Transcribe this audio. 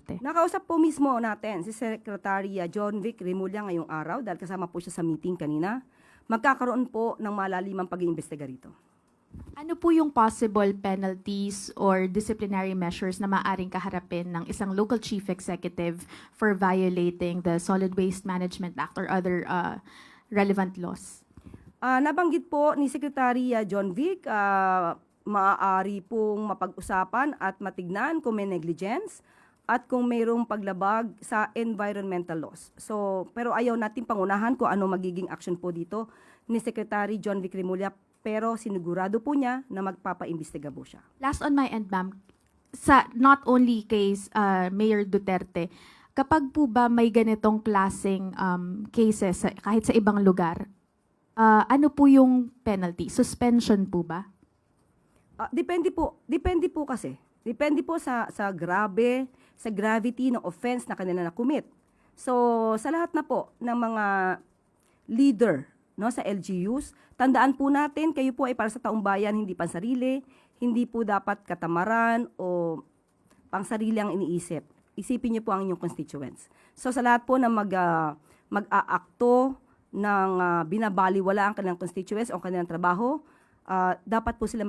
Duterte? Nakausap po mismo natin si Secretary John Vic Remulla ngayong araw dahil kasama po siya sa meeting kanina. Magkakaroon po ng malalimang pag-iimbestiga rito. Ano po yung possible penalties or disciplinary measures na maaring kaharapin ng isang local chief executive for violating the Solid Waste Management Act or other relevant laws? Nabanggit po ni Secretary John Vic, maaari pong mapag-usapan at matignan kung may negligence at kung mayroong paglabag sa environmental laws. Pero ayaw natin pangunahan kung ano magiging action po dito ni Secretary John Vic Remulla, pero sinigurado po niya na magpapaimbestiga po siya. Last on my end, ma'am, sa not only case Mayor Duterte, kapag po ba may ganitong klaseng cases kahit sa ibang lugar, ano po yung penalty? Suspension po ba? Depende po kasi. Depende po sa gravity ng offense na kanila na-commit. So, sa lahat na po ng mga leader, no, sa LGUs, tandaan po natin, kayo po ay para sa taong bayan, hindi pansarili, hindi po dapat katamaran o pangsarili ang iniisip. Isipin niyo po ang inyong constituents. So, sa lahat po na mag-aakto ng binabaliwala ang kanilang constituents o kanilang trabaho, dapat po sila